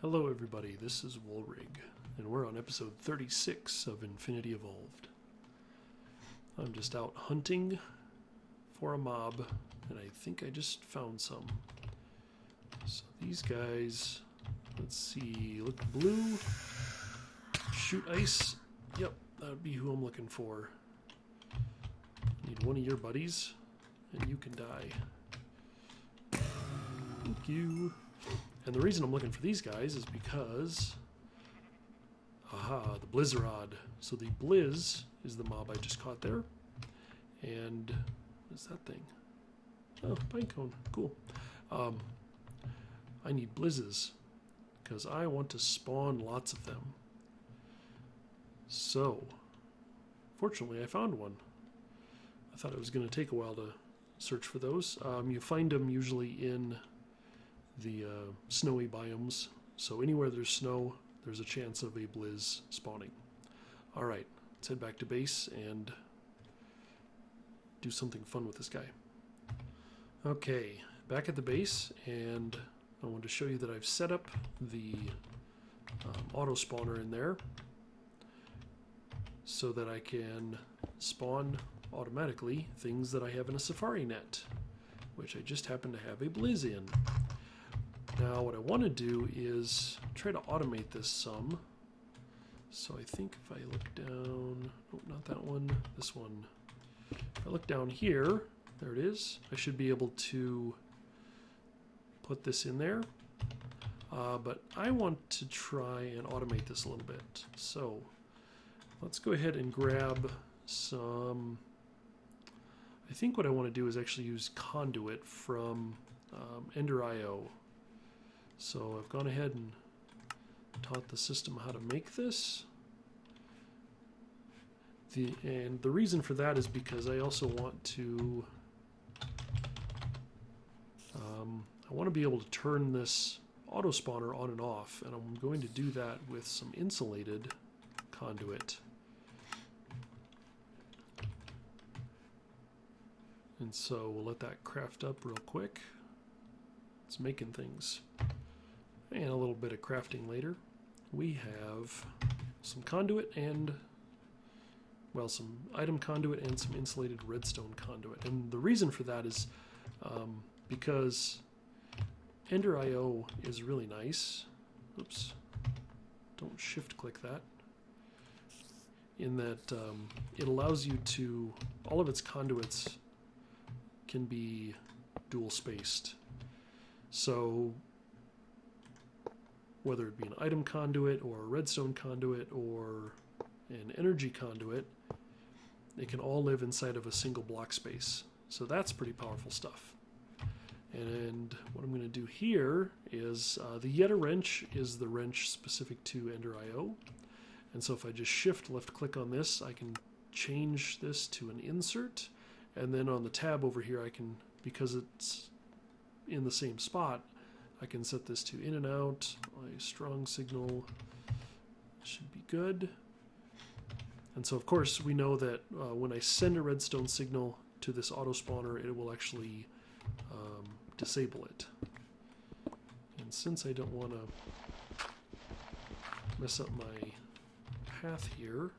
Hello everybody, this is Woolrig, and we're on episode 36 of Infinity Evolved. I'm just out hunting for a mob, and I think I just found some. So these guys, let's see, look blue, shoot ice, yep, that would be who I'm looking for. Need one of your buddies, and you can die. Thank you. And the reason I'm looking for these guys is because, the Blizzard. So the Blizz is the mob I just caught there. And what's that thing? Oh, pinecone. Cool. I need Blizzes because I want to spawn lots of them. So, fortunately, I found one. I thought it was going to take a while to search for those. You find them usually in the snowy biomes, so anywhere there's snow, there's a chance of a Blizz spawning. Alright, let's head back to base and do something fun with this guy. Okay, back at the base, and I want to show you that I've set up the auto spawner in there so that I can spawn automatically things that I have in a safari net, which I just happen to have a Blizz in. Now what I want to do is try to automate this some. So I think if I look down, nope, not that one, this one. If I look down here, there it is. I should be able to put this in there. But I want to try and automate this a little bit. So let's go ahead and grab some. I think what I want to do is actually use conduit from Ender.io. So I've gone ahead and taught the system how to make this. And the reason for that is because I also want to I want to be able to turn this auto spawner on and off, and I'm going to do that with some insulated conduit. And so we'll let that craft up real quick. It's making things. And a little bit of crafting later. We have some conduit and, well, some item conduit and some insulated redstone conduit. And the reason for that is because Ender.io is really nice. Oops. Don't shift click that. In that it allows you to, all of its conduits can be dual spaced. So whether it be an item conduit or a redstone conduit or an energy conduit, they can all live inside of a single block space. So that's pretty powerful stuff. And what I'm going to do here is the Yeta wrench is the wrench specific to Ender.io. And so if I just shift left click on this, I can change this to an insert. And then on the tab over here, I can, because it's in the same spot, I can set this to in and out. A strong signal should be good. And so of course we know that when I send a redstone signal to this auto spawner, it will actually disable it. And since I don't want to mess up my path here,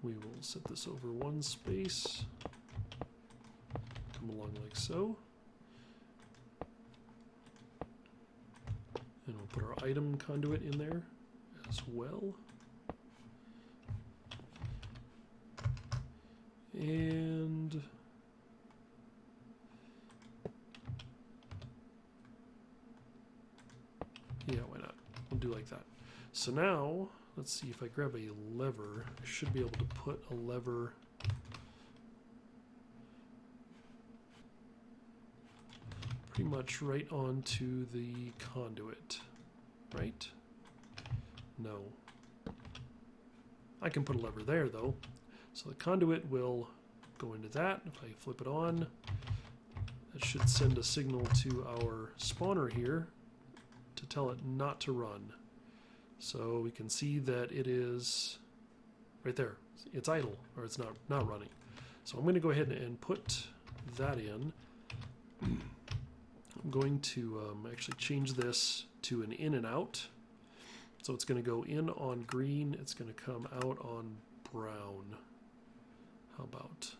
we will set this over one space. Come along like so. And we'll put our item conduit in there as well. And yeah, why not? We'll do like that. So now, let's see if I grab a lever. I should be able to put a lever pretty much right onto the conduit, right? No. I can put a lever there though. So the conduit will go into that. If I flip it on, that should send a signal to our spawner here to tell it not to run. So we can see that it is right there. It's idle, or it's not running. So I'm going to go ahead and put that in. I'm going to actually change this to an in and out. So it's going to go in on green. It's going to come out on brown. How about?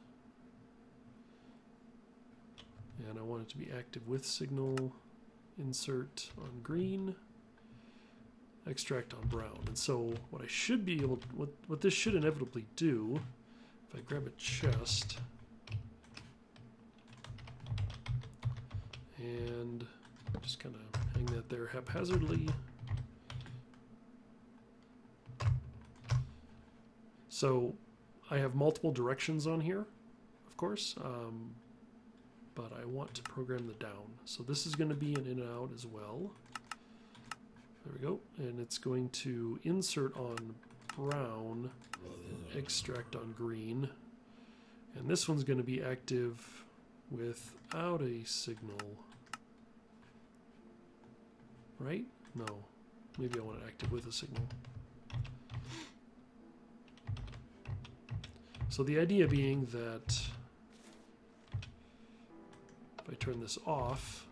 And I want it to be active with signal. Insert on green. Extract on brown. And so what I should be able to, what this should inevitably do, if I grab a chest and just kind of hang that there haphazardly. So I have multiple directions on here, of course, but I want to program the down. So this is going to be an in and out as well. There we go. And it's going to insert on brown, extract on green. And this one's going to be active without a signal. Right? No. Maybe I want it active with a signal. So the idea being that if I turn this off,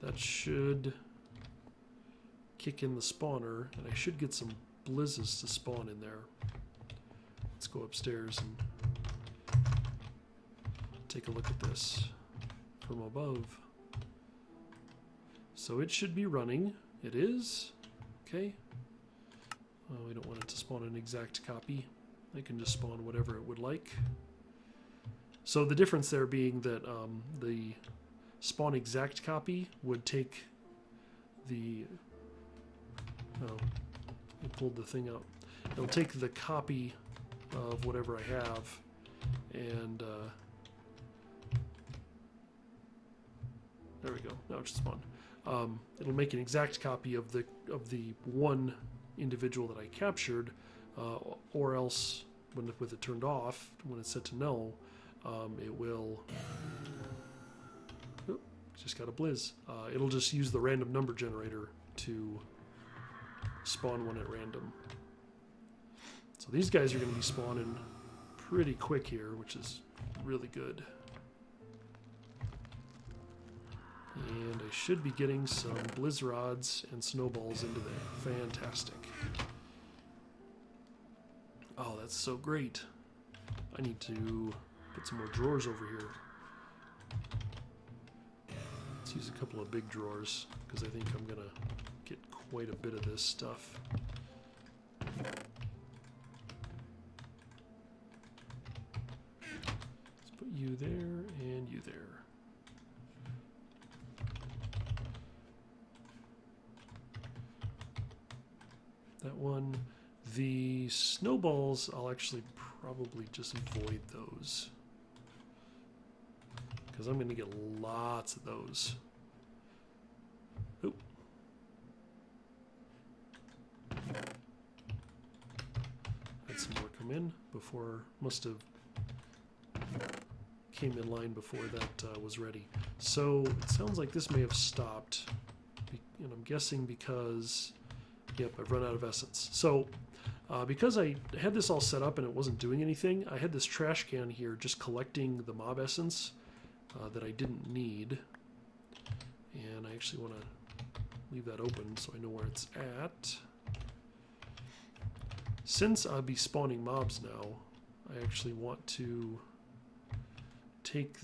that should kick in the spawner, and I should get some blizzes to spawn in there. Let's go upstairs and take a look at this from above. So it should be running. It is. Okay. We don't want it to spawn an exact copy. It can just spawn whatever it would like. So the difference there being that the spawn exact copy would take the... Oh, it pulled the thing out. It'll take the copy of whatever I have and... there we go. Now it should spawn. It'll make an exact copy of the one individual that I captured, or else with it turned off, when it's set to null, it will. Oh, just got a blizz. It'll just use the random number generator to spawn one at random. So these guys are going to be spawning pretty quick here, which is really good. And I should be getting some blizz rods and snowballs into there. Fantastic. Oh, that's so great. I need to put some more drawers over here. Let's use a couple of big drawers, because I think I'm going to get quite a bit of this stuff. Let's put you there and you there. That one. The snowballs, I'll actually probably just void those, because I'm going to get lots of those. Oop. Had some more come in before, must have came in line before that was ready. So it sounds like this may have stopped, and I'm guessing because, yep, I've run out of essence. So because I had this all set up and it wasn't doing anything, I had this trash can here just collecting the mob essence that I didn't need. And I actually want to leave that open so I know where it's at. Since I'll be spawning mobs now, I actually want to take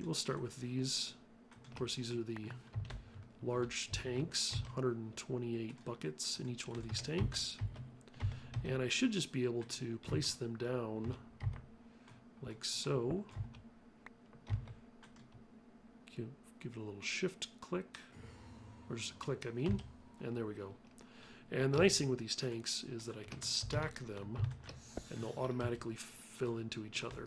we'll start with these. Of course, these are the large tanks, 128 buckets in each one of these tanks. And I should just be able to place them down like so. Give it a little shift click, or just a click, I mean, and there we go. And the nice thing with these tanks is that I can stack them and they'll automatically fill into each other.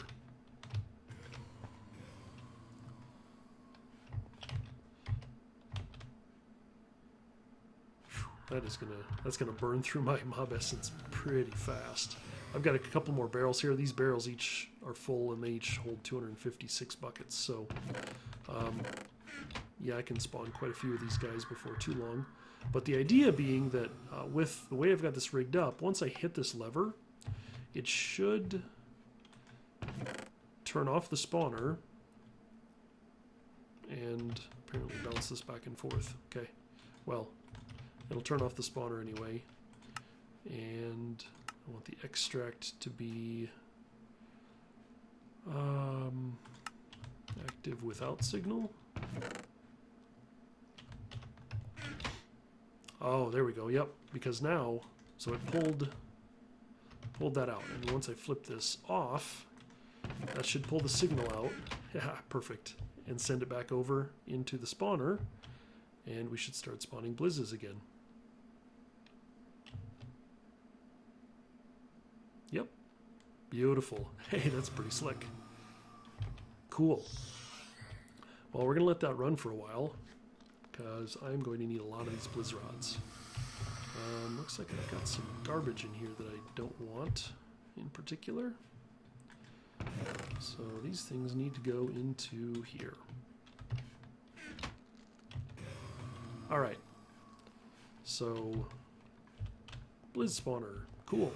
That's gonna burn through my mob essence pretty fast. I've got a couple more barrels here. These barrels each are full and they each hold 256 buckets. So yeah, I can spawn quite a few of these guys before too long. But the idea being that with the way I've got this rigged up, once I hit this lever, it should turn off the spawner and apparently bounce this back and forth. Okay, well, it'll turn off the spawner anyway. And I want the extract to be active without signal. Oh, there we go. Yep, because now, so it pulled that out, and once I flip this off, that should pull the signal out. Yeah, perfect. And send it back over into the spawner, and we should start spawning blizzes again. Yep, beautiful. Hey, that's pretty slick. Cool. Well, we're gonna let that run for a while, because I'm going to need a lot of these blizz rods. Looks like I've got some garbage in here that I don't want in particular. So these things need to go into here. Alright. So, blizz spawner. Cool.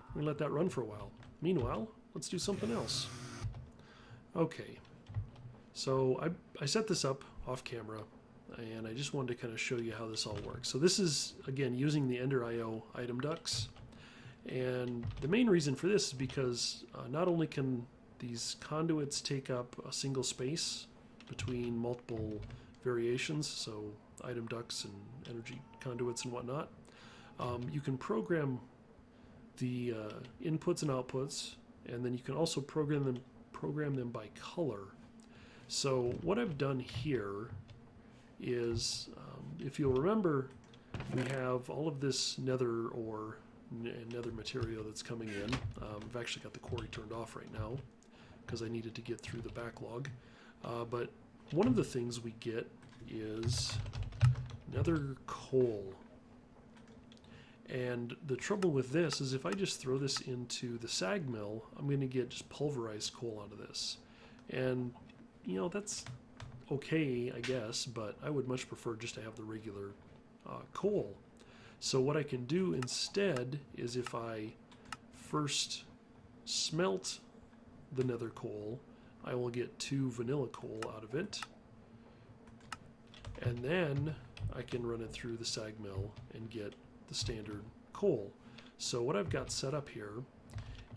I'm gonna let that run for a while. Meanwhile, let's do something else. Okay. So I set this up off camera, and I just wanted to kind of show you how this all works. So this is, again, using the Ender.io item ducts. And the main reason for this is because not only can these conduits take up a single space between multiple variations, so item ducts and energy conduits and whatnot, you can program the inputs and outputs, and then you can also program them by color. So what I've done here is, if you'll remember, we have all of this nether ore and nether material that's coming in. I've actually got the quarry turned off right now because I needed to get through the backlog. But one of the things we get is nether coal. And the trouble with this is if I just throw this into the sag mill, I'm going to get just pulverized coal out of this. And, you know, that's okay, I guess, but I would much prefer just to have the regular coal. So what I can do instead is if I first smelt the nether coal, I will get 2 vanilla coal out of it. And then I can run it through the sag mill and get the standard coal. So what I've got set up here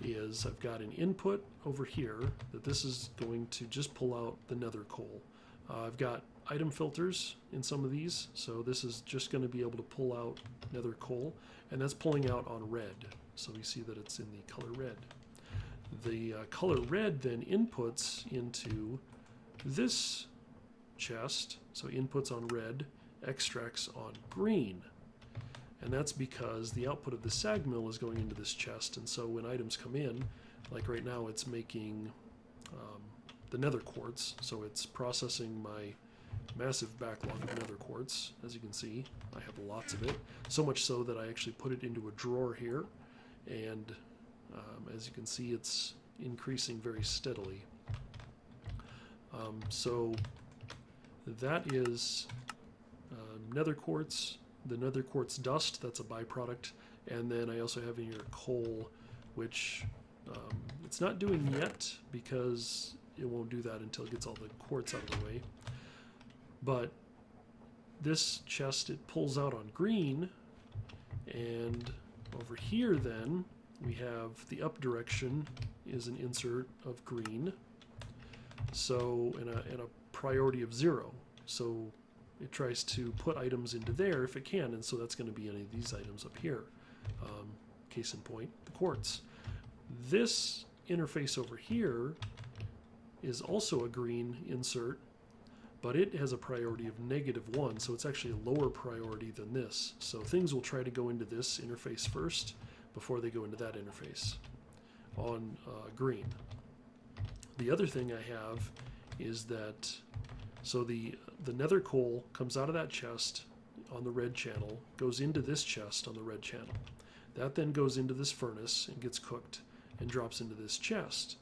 is I've got an input over here that this is going to just pull out the nether coal. I've got item filters in some of these, so this is just going to be able to pull out nether coal, and that's pulling out on red. So we see that it's in the color red. The color red then inputs into this chest, so inputs on red, extracts on green. And that's because the output of the sag mill is going into this chest, and so when items come in, like right now it's making the nether quartz, so it's processing my massive backlog of nether quartz. As you can see, I have lots of it, so much so that I actually put it into a drawer here, and as you can see, it's increasing very steadily. So that is nether quartz, the nether quartz dust, that's a byproduct, and then I also have in here coal, which it's not doing yet because it won't do that until it gets all the quartz out of the way. But this chest, it pulls out on green, and over here then we have the up direction is an insert of green, so in a priority of 0. So it tries to put items into there if it can, and so that's going to be any of these items up here. Case in point, the quartz. This interface over here is also a green insert, but it has a priority of -1, so it's actually a lower priority than this. So things will try to go into this interface first before they go into that interface on green. The other thing I have is that, so the nether coal comes out of that chest on the red channel, goes into this chest on the red channel. That then goes into this furnace and gets cooked and drops into this chest.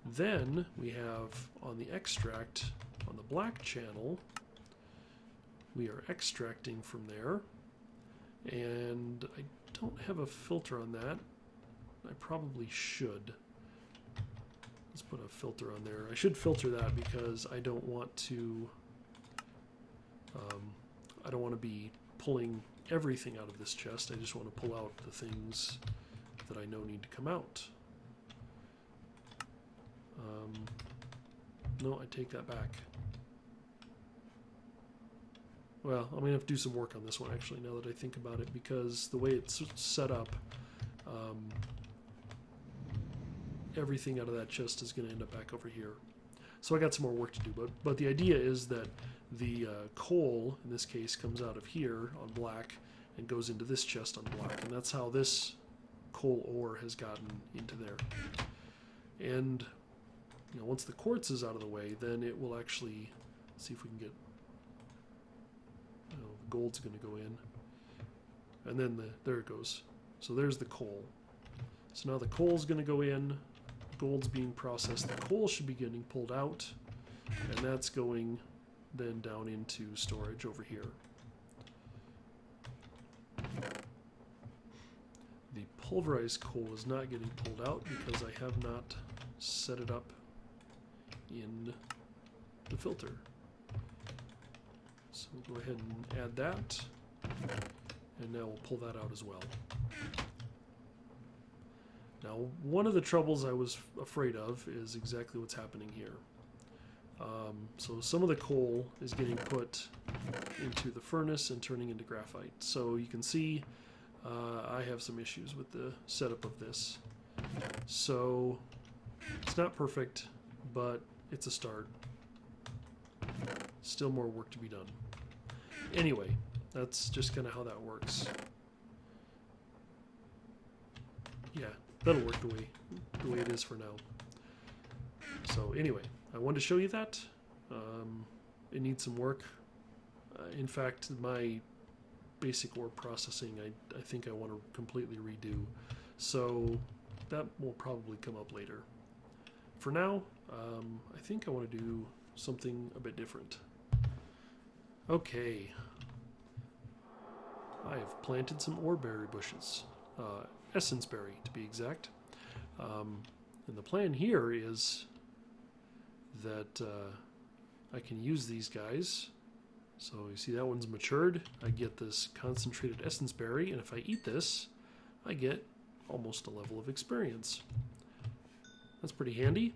Then we have on the extract on the black channel, we are extracting from there, and I don't have a filter on that. I probably should. let's put a filter on there. I should filter that because I don't want to be pulling everything out of this chest. I just want to pull out the things that I know need to come out. No, I take that back. Well, I'm going to have to do some work on this one, actually, now that I think about it, because the way it's set up, everything out of that chest is going to end up back over here. So I got some more work to do, but the idea is that the coal, in this case, comes out of here on black and goes into this chest on black, and that's how this coal ore has gotten into there. And you know, once the quartz is out of the way, then it will actually, see if we can get, the gold's going to go in, and then there it goes. So there's the coal. So now the coal's going to go in, gold's being processed, the coal should be getting pulled out, and that's going then down into storage over here. The pulverized coal is not getting pulled out because I have not set it up in the filter. So we'll go ahead and add that, and now we'll pull that out as well. Now, one of the troubles I was afraid of is exactly what's happening here. So some of the coal is getting put into the furnace and turning into graphite. So you can see I have some issues with the setup of this. So it's not perfect, but it's a start. Still more work to be done. Anyway, that's just kind of how that works. Yeah, that'll work the way it is for now. So anyway, I wanted to show you that. It needs some work. In fact, my basic ore processing, I think I want to completely redo. So that will probably come up later. For now, I think I want to do something a bit different. Okay. I have planted some oreberry bushes. Essence berry, to be exact. And the plan here is that I can use these guys. So you see that one's matured. I get this concentrated essence berry, and if I eat this, I get almost a level of experience. That's pretty handy.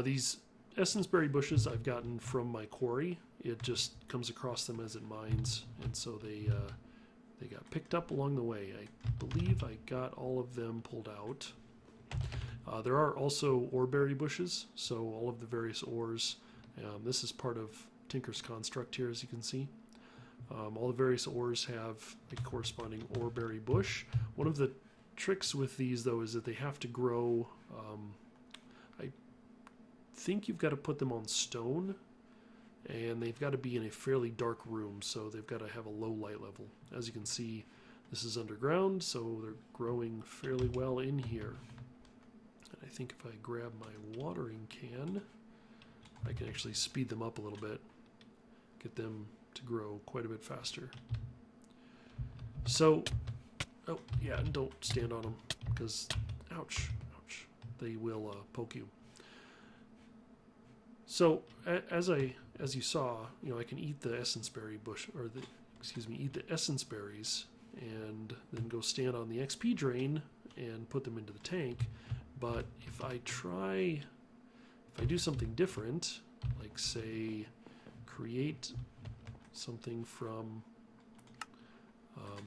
These essence berry bushes I've gotten from my quarry. It just comes across them as it mines, and so they got picked up along the way. I believe I got all of them pulled out. There are also oreberry bushes, so all of the various ores. This is part of Tinker's construct here, as you can see. All the various ores have a corresponding oreberry bush. One of the tricks with these, though, is that they have to grow. I think you've got to put them on stone, and they've got to be in a fairly dark room, so they've got to have a low light level. As you can see, this is underground, so they're growing fairly well in here. And I think if I grab my watering can, I can actually speed them up a little bit, get them to grow quite a bit faster. So, oh yeah, and don't stand on them, because, ouch, they will poke you. So, as you saw, I can eat the essence berry bush, or eat the essence berries, and then go stand on the XP drain and put them into the tank. But if I do something different, like say create something from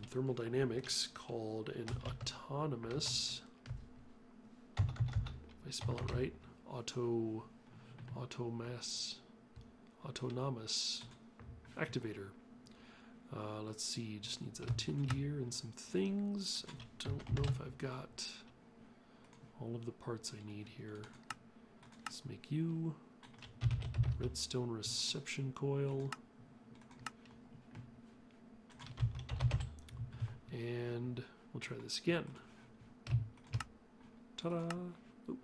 thermodynamics called an autonomous, if I spell it right, autonomous activator. Let's see, just needs a tin gear and some things. I don't know if I've got all of the parts I need here. Let's make you redstone reception coil. And we'll try this again. Ta-da! Oop.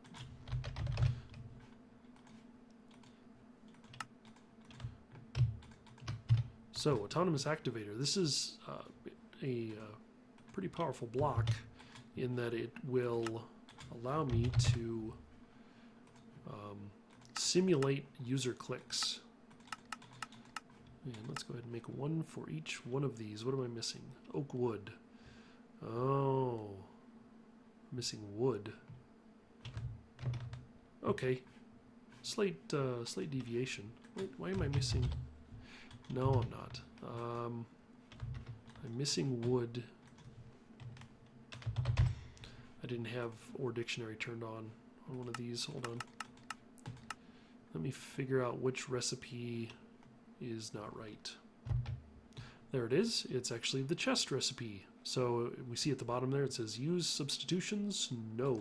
So, autonomous activator. This is a pretty powerful block in that it will allow me to simulate user clicks. And let's go ahead and make one for each one of these. What am I missing? Oak wood. Oh, missing wood. Okay, slight deviation. Wait, why am I missing? No, I'm not. I'm missing wood. I didn't have or dictionary turned on one of these. Hold on. Let me figure out which recipe is not right. There it is. It's actually the chest recipe. So we see at the bottom there it says use substitutions. No.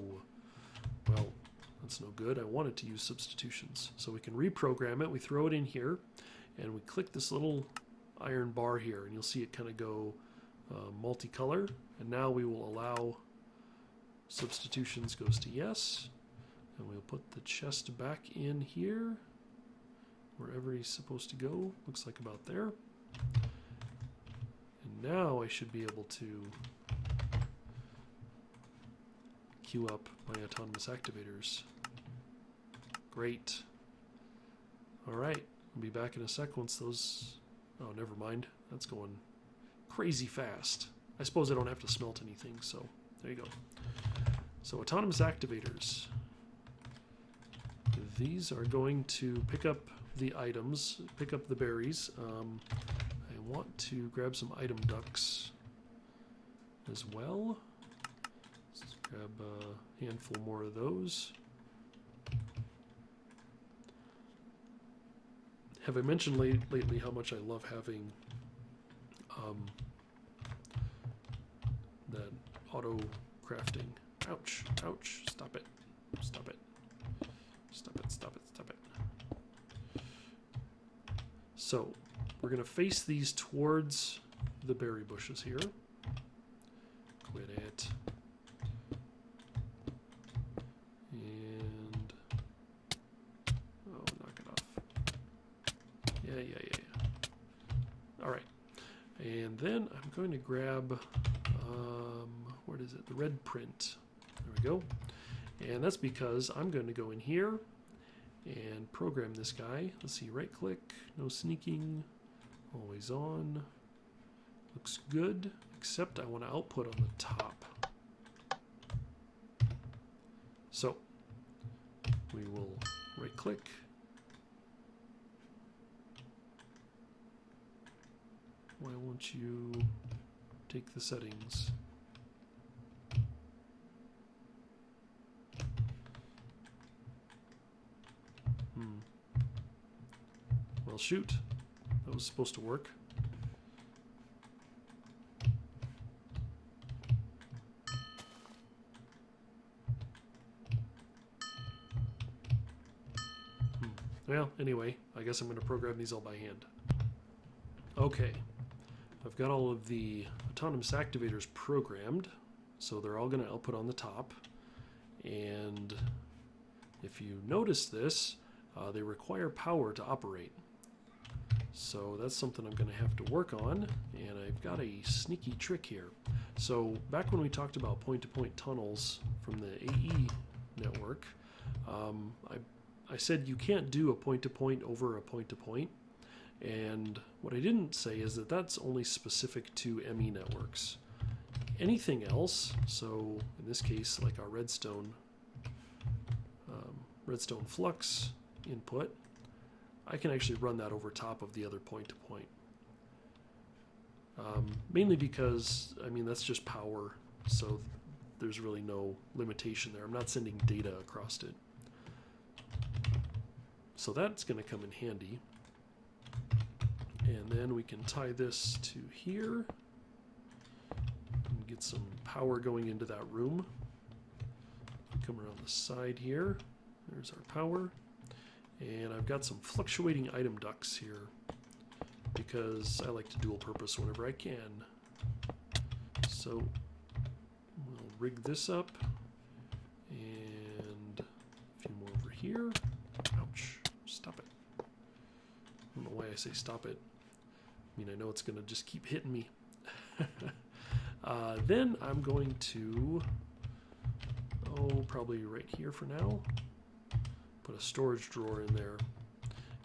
Well, that's no good. I wanted to use substitutions. So we can reprogram it. We throw it in here and we click this little iron bar here and you'll see it kind of go multicolor. And now we will allow substitutions goes to yes. And we'll put the chest back in here wherever he's supposed to go. Looks like about there. And now I should be able to queue up my autonomous activators. Great. Alright, I'll be back in a sec once those... Oh, never mind. That's going crazy fast. I suppose I don't have to smelt anything, so there you go. So autonomous activators. These are going to pick up the items, pick up the berries. I want to grab some item ducks as well. Let's grab a handful more of those. Have I mentioned lately how much I love having that auto crafting? Ouch, ouch, stop it, stop it, stop it, stop it, stop it. So we're going to face these towards the berry bushes here. Quit it. And, oh, knock it off. Yeah. All right. And then I'm going to grab, what is it? The red print. There we go. And that's because I'm going to go in here and program this guy. Let's see, right click, no sneaking, always on. Looks good, except I want to output on the top. So we will right click. Why won't you take the settings? Well, shoot. That was supposed to work. Well, anyway, I guess I'm going to program these all by hand. Okay. I've got all of the autonomous activators programmed, so they're all going to output on the top. And if you notice this, they require power to operate. So that's something I'm going to have to work on, and I've got a sneaky trick here. So back when we talked about point-to-point tunnels from the AE network, I said you can't do a point-to-point over a point-to-point. And what I didn't say is that that's only specific to ME networks. Anything else, so in this case, like our redstone flux input, I can actually run that over top of the other point-to-point. Mainly because, I mean, that's just power, so there's really no limitation there. I'm not sending data across it. So that's going to come in handy. And then we can tie this to here and get some power going into that room. Come around the side here. There's our power. And I've got some fluctuating item ducts here because I like to dual purpose whenever I can. So we'll rig this up and a few more over here. Ouch, stop it. I don't know why I say stop it. I mean, I know it's going to just keep hitting me. Then I'm going to, probably right here for now, Put a storage drawer in there.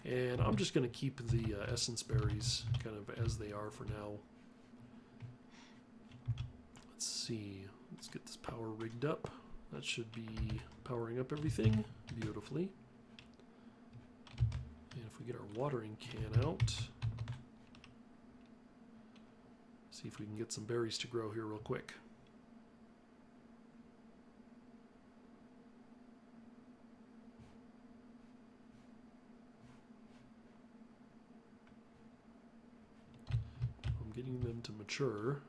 And I'm just going to keep the essence berries kind of as they are for now. Let's see. Let's get this power rigged up. That should be powering up everything beautifully. And if we get our watering can out, see if we can get some berries to grow here real quick. I'm getting them to mature.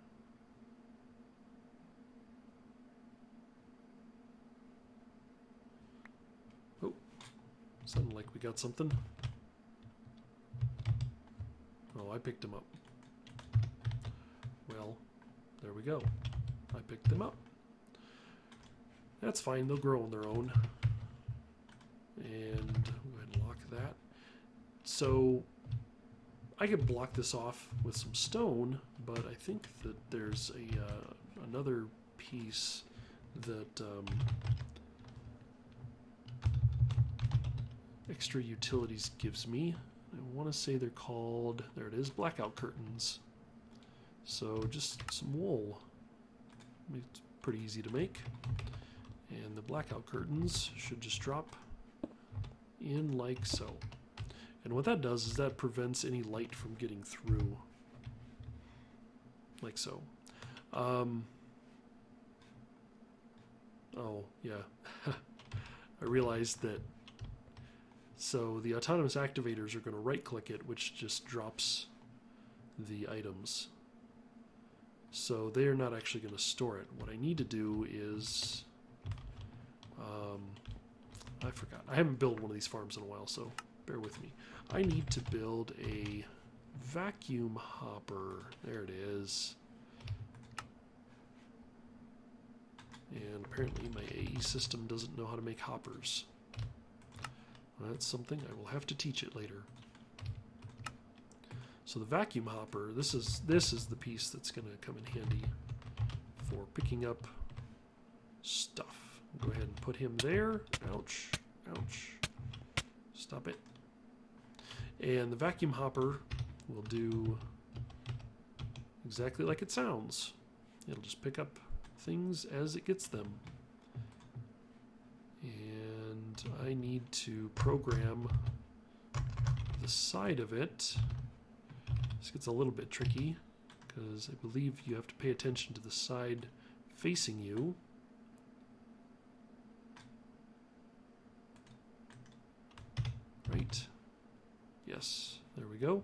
Sounded like we got something. Oh, I picked them up. Well, there we go. I picked them up. That's fine, they'll grow on their own. And go ahead and lock that. So I could block this off with some stone, but I think that there's a another piece that Extra Utilities gives me. I want to say they're called, there it is, blackout curtains. So just some wool. It's pretty easy to make. And the blackout curtains should just drop in like so. And what that does is that prevents any light from getting through. Like so. Oh, yeah. I realized that. So the autonomous activators are going to right-click it, which just drops the items. So they are not actually going to store it. What I need to do is... I forgot. I haven't built one of these farms in a while, so bear with me. I need to build a vacuum hopper. There it is. And apparently my AE system doesn't know how to make hoppers. That's something I will have to teach it later. So the vacuum hopper, this is the piece that's going to come in handy for picking up stuff. Go ahead and put him there. Ouch, ouch. Stop it. And the vacuum hopper will do exactly like it sounds. It'll just pick up things as it gets them. And I need to program the side of it. This gets a little bit tricky because I believe you have to pay attention to the side facing you. Right. Yes, there we go.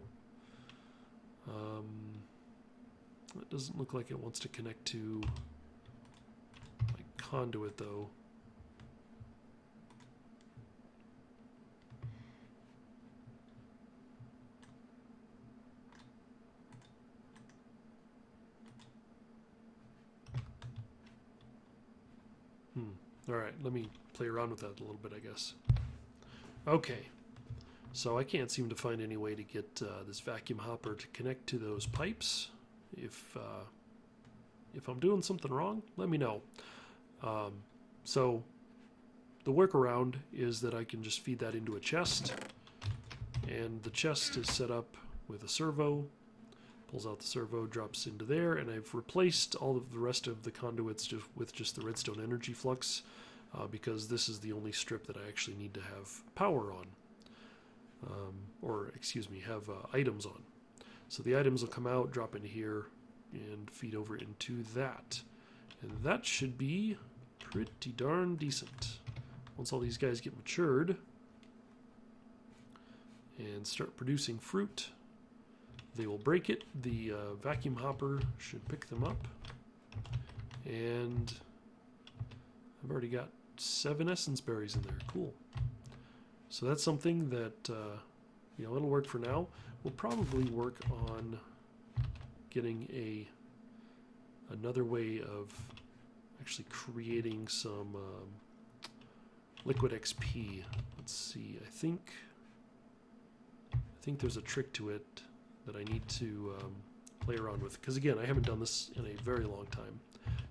It doesn't look like it wants to connect to my conduit though. Alright, let me play around with that a little bit, I guess. Okay, so I can't seem to find any way to get this vacuum hopper to connect to those pipes. If I'm doing something wrong, let me know. So the workaround is that I can just feed that into a chest, and the chest is set up with a servo. Pulls out the servo, drops into there, and I've replaced all of the rest of the conduits with just the redstone energy flux because this is the only strip that I actually need to have power on. Or, excuse me, have items on. So the items will come out, drop into here, and feed over into that. And that should be pretty darn decent. Once all these guys get matured and start producing fruit, they will break it. The vacuum hopper should pick them up. And I've already got 7 essence berries in there. Cool. So that's something that, you know, it'll work for now. We'll probably work on getting another way of actually creating some liquid XP. Let's see. I think there's a trick to it that I need to play around with, because again, I haven't done this in a very long time,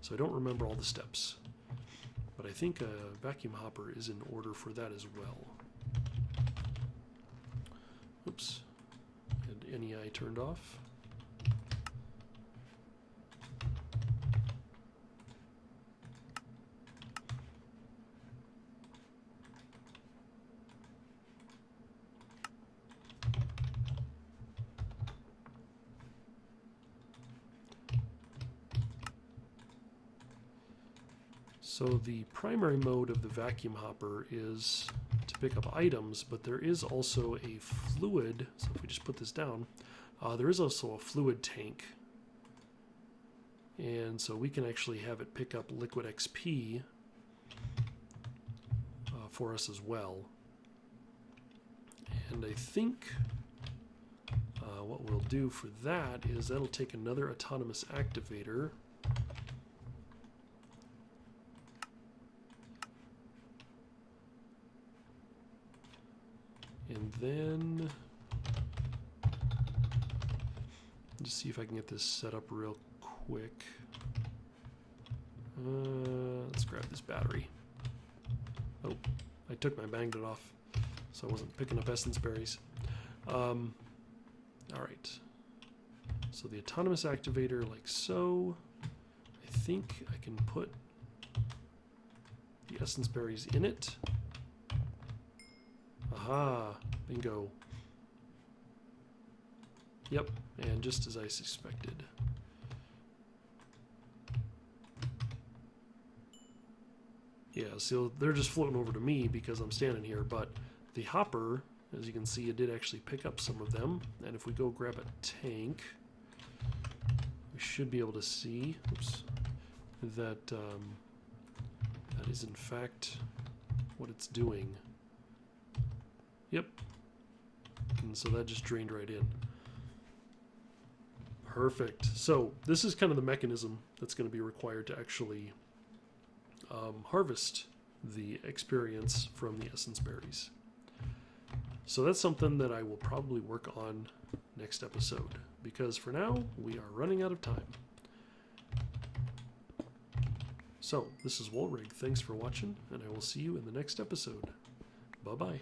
so I don't remember all the steps. But I think a vacuum hopper is in order for that as well. Oops. And NEI turned off. So the primary mode of the vacuum hopper is to pick up items, but there is also a fluid, so if we just put this down, there is also a fluid tank. And so we can actually have it pick up liquid XP for us as well. And I think what we'll do for that is that'll take another autonomous activator. And then just see if I can get this set up real quick. Let's grab this battery. Oh, I took my magnet off, so I wasn't picking up essence berries. All right. So the autonomous activator, like so. I think I can put the essence berries in it. Aha, bingo. Yep, and just as I suspected. Yeah, so they're just floating over to me because I'm standing here, but the hopper, as you can see, it did actually pick up some of them. And if we go grab a tank, we should be able to see, oops, that that is in fact what it's doing. Yep. And so that just drained right in. Perfect. So this is kind of the mechanism that's going to be required to actually harvest the experience from the essence berries. So that's something that I will probably work on next episode, because for now we are running out of time. So this is Woolrig. Thanks for watching, and I will see you in the next episode. Bye-bye.